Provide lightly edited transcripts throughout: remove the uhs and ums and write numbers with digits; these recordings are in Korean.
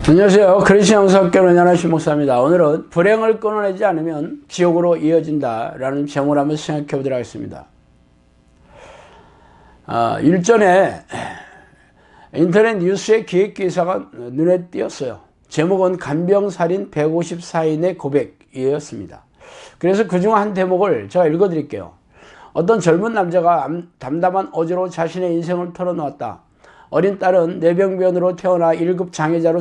안녕하세요. 크리스천 영성학교 은연하신 목사입니다. 오늘은 불행을 끊어내지 않으면 지옥으로 이어진다 라는 제목을 한번 생각해 보도록 하겠습니다. 일전에 인터넷 뉴스의 기획기사가 눈에 띄었어요. 제목은 간병살인 154인의 고백이었습니다. 그래서 그중 한 대목을 제가 읽어드릴게요. 어떤 젊은 남자가 담담한 어조로 자신의 인생을 털어놓았다. 어린 딸은 뇌병변으로 태어나 1급 장애자로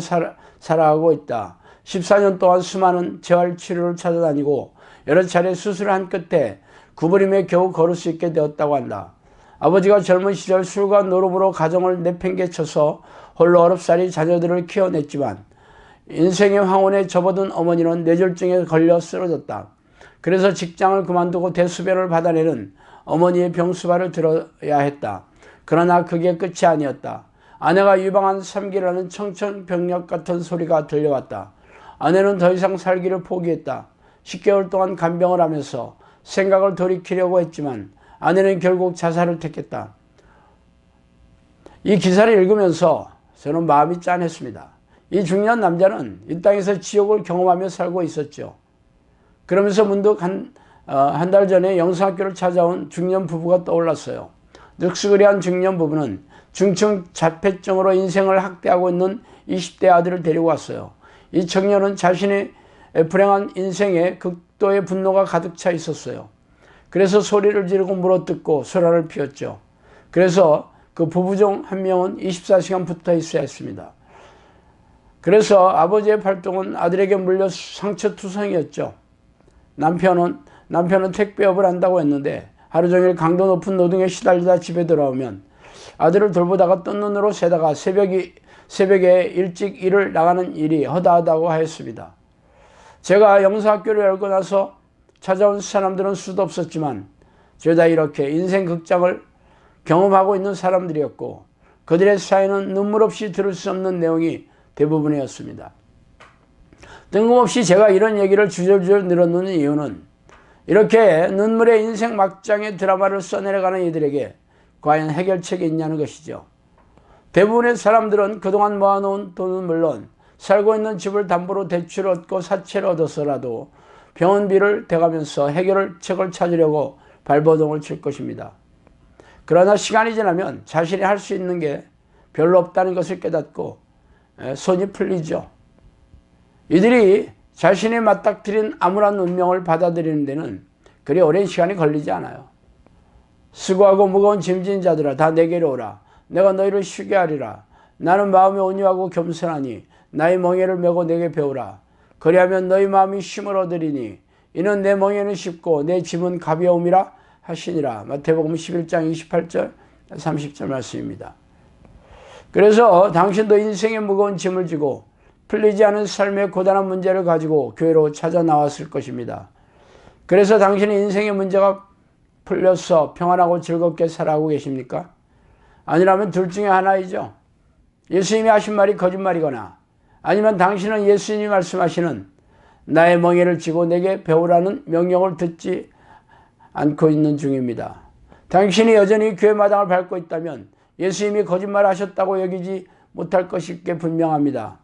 살아가고 있다. 14년 동안 수많은 재활치료를 찾아다니고 여러 차례 수술을 한 끝에 구부림에 겨우 걸을 수 있게 되었다고 한다. 아버지가 젊은 시절 술과 노름으로 가정을 내팽개쳐서 홀로 어렵사리 자녀들을 키워냈지만 인생의 황혼에 접어든 어머니는 뇌졸중에 걸려 쓰러졌다. 그래서 직장을 그만두고 대수변을 받아내는 어머니의 병수발을 들어야 했다. 그러나 그게 끝이 아니었다. 아내가 유방한 3기라는 청천벽력 같은 소리가 들려왔다. 아내는 더 이상 살기를 포기했다. 10개월 동안 간병을 하면서 생각을 돌이키려고 했지만 아내는 결국 자살을 택했다. 이 기사를 읽으면서 저는 마음이 짠했습니다. 이 중년 남자는 이 땅에서 지옥을 경험하며 살고 있었죠. 그러면서 문득 한 달 전에 영성학교를 찾아온 중년 부부가 떠올랐어요. 늙스그리한 중년 부부는 중증 자폐증으로 인생을 학대하고 있는 20대 아들을 데리고 왔어요. 이 청년은 자신의 불행한 인생에 극도의 분노가 가득 차 있었어요. 그래서 소리를 지르고 물어뜯고 소란을 피웠죠. 그래서 그 부부 중 한 명은 24시간 붙어 있어야 했습니다. 그래서 아버지의 발동은 아들에게 물려 상처투성이었죠. 남편은 택배업을 한다고 했는데 하루 종일 강도 높은 노동에 시달리다 집에 돌아오면 아들을 돌보다가 뜬 눈으로 새다가 새벽에 일찍 일을 나가는 일이 허다하다고 하였습니다. 제가 영성학교를 열고 나서 찾아온 사람들은 수도 없었지만 죄다 이렇게 인생 극장을 경험하고 있는 사람들이었고 그들의 사연은 눈물 없이 들을 수 없는 내용이 대부분이었습니다. 뜬금없이 제가 이런 얘기를 주저주저 늘어놓는 이유는 이렇게 눈물의 인생 막장의 드라마를 써내려가는 이들에게 과연 해결책이 있냐는 것이죠. 대부분의 사람들은 그동안 모아놓은 돈은 물론 살고 있는 집을 담보로 대출을 얻고 사채를 얻어서라도 병원비를 대가면서 해결책을 찾으려고 발버둥을 칠 것입니다. 그러나 시간이 지나면 자신이 할 수 있는 게 별로 없다는 것을 깨닫고 손이 풀리죠. 이들이 자신이 맞닥뜨린 암울한 운명을 받아들이는 데는 그리 오랜 시간이 걸리지 않아요. 수고하고 무거운 짐진 자들아 다 내게로 오라. 내가 너희를 쉬게 하리라. 나는 마음이 온유하고 겸손하니 나의 멍에를 메고 내게 배우라. 그리하면 너희 마음이 쉼을 얻으리니 이는 내 멍에는 쉽고 내 짐은 가벼움이라 하시니라. 마태복음 11장 28절 30절 말씀입니다. 그래서 당신도 인생의 무거운 짐을 지고 풀리지 않은 삶의 고단한 문제를 가지고 교회로 찾아 나왔을 것입니다. 그래서 당신의 인생의 문제가 풀려서 평안하고 즐겁게 살아가고 계십니까? 아니라면 둘 중에 하나이죠. 예수님이 하신 말이 거짓말이거나 아니면 당신은 예수님이 말씀하시는 나의 멍에를 지고 내게 배우라는 명령을 듣지 않고 있는 중입니다. 당신이 여전히 교회 마당을 밟고 있다면 예수님이 거짓말하셨다고 여기지 못할 것이 꽤 분명합니다.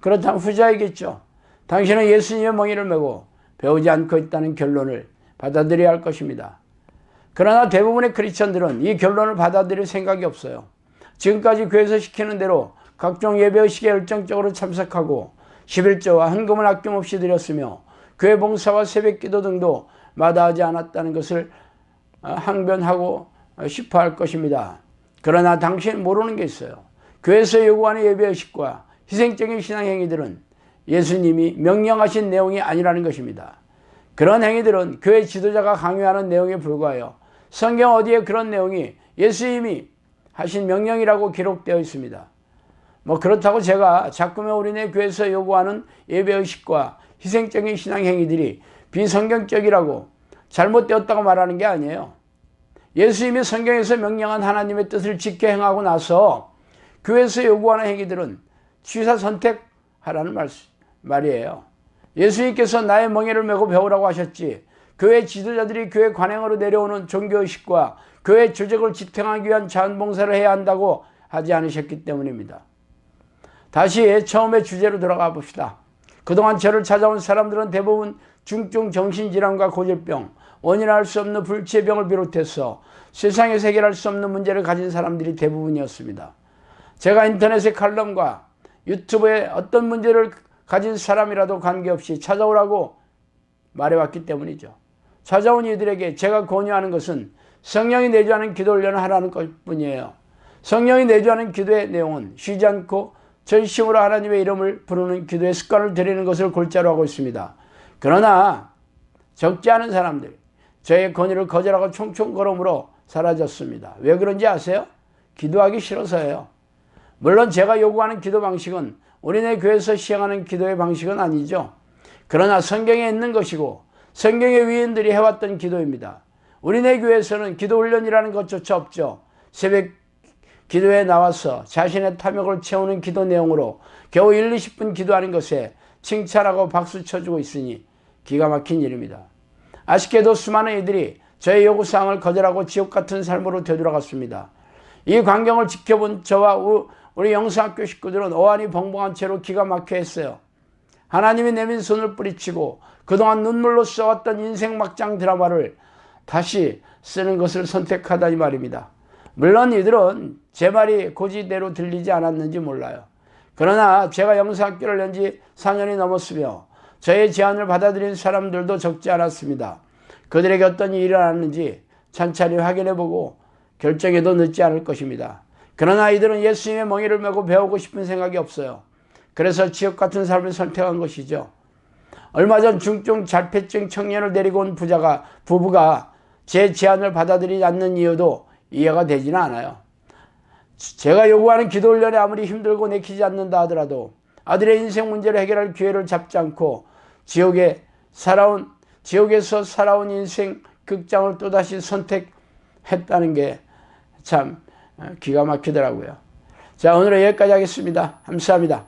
그렇다면 후자이겠죠. 당신은 예수님의 멍에를 메고 배우지 않고 있다는 결론을 받아들여야 할 것입니다. 그러나 대부분의 크리스천들은 이 결론을 받아들일 생각이 없어요. 지금까지 교회에서 시키는 대로 각종 예배의식에 열정적으로 참석하고 11조와 헌금을 아낌없이 드렸으며 교회 봉사와 새벽기도 등도 마다하지 않았다는 것을 항변하고 싶어 할 것입니다. 그러나 당신은 모르는 게 있어요. 교회에서 요구하는 예배의식과 희생적인 신앙행위들은 예수님이 명령하신 내용이 아니라는 것입니다. 그런 행위들은 교회 지도자가 강요하는 내용에 불과해요. 성경 어디에 그런 내용이 예수님이 하신 명령이라고 기록되어 있습니다. 그렇다고 제가 자꾸만 우리네 교회에서 요구하는 예배의식과 희생적인 신앙행위들이 비성경적이라고 잘못되었다고 말하는 게 아니에요. 예수님이 성경에서 명령한 하나님의 뜻을 지켜 행하고 나서 교회에서 요구하는 행위들은 취사 선택하라는 말이에요. 예수님께서 나의 멍에를 메고 배우라고 하셨지 교회 지도자들이 교회 관행으로 내려오는 종교의식과 교회 조직을 지탱하기 위한 자원봉사를 해야 한다고 하지 않으셨기 때문입니다. 다시 처음에 주제로 들어가 봅시다. 그동안 저를 찾아온 사람들은 대부분 중증 정신질환과 고질병, 원인할 수 없는 불치병을 비롯해서 세상에서 해결할 수 없는 문제를 가진 사람들이 대부분이었습니다. 제가 인터넷의 칼럼과 유튜브에 어떤 문제를 가진 사람이라도 관계없이 찾아오라고 말해왔기 때문이죠. 찾아온 이들에게 제가 권유하는 것은 성령이 내주하는 기도 훈련을 하라는 것뿐이에요. 성령이 내주하는 기도의 내용은 쉬지 않고 전심으로 하나님의 이름을 부르는 기도의 습관을 들이는 것을 골자로 하고 있습니다. 그러나 적지 않은 사람들, 저의 권유를 거절하고 총총걸음으로 사라졌습니다. 왜 그런지 아세요? 기도하기 싫어서예요. 물론 제가 요구하는 기도 방식은 우리네 교회에서 시행하는 기도의 방식은 아니죠. 그러나 성경에 있는 것이고 성경의 위인들이 해왔던 기도입니다. 우리네 교회에서는 기도 훈련이라는 것조차 없죠. 새벽 기도에 나와서 자신의 탐욕을 채우는 기도 내용으로 겨우 1, 20분 기도하는 것에 칭찬하고 박수 쳐주고 있으니 기가 막힌 일입니다. 아쉽게도 수많은 이들이 저의 요구사항을 거절하고 지옥 같은 삶으로 되돌아갔습니다. 이 광경을 지켜본 저와 우리 영성학교 식구들은 어안이 벙벙한 채로 기가 막혀 했어요. 하나님이 내민 손을 뿌리치고 그동안 눈물로 써왔던 인생 막장 드라마를 다시 쓰는 것을 선택하다니 말입니다. 물론 이들은 제 말이 고지대로 들리지 않았는지 몰라요. 그러나 제가 영성학교를 연 지 4년이 넘었으며 저의 제안을 받아들인 사람들도 적지 않았습니다. 그들에게 어떤 일이 일어났는지 찬찬히 확인해보고 결정해도 늦지 않을 것입니다. 그러나 이들은 예수님의 멍에를 메고 배우고 싶은 생각이 없어요. 그래서 지옥 같은 삶을 선택한 것이죠. 얼마 전 중증 자폐증 청년을 데리고 온 부부가 제 제안을 받아들이지 않는 이유도 이해가 되지는 않아요. 제가 요구하는 기도 훈련이 아무리 힘들고 내키지 않는다 하더라도 아들의 인생 문제를 해결할 기회를 잡지 않고 지옥에서 살아온 인생 극장을 또다시 선택했다는 게 참 기가 막히더라고요. 자, 오늘은 여기까지 하겠습니다. 감사합니다.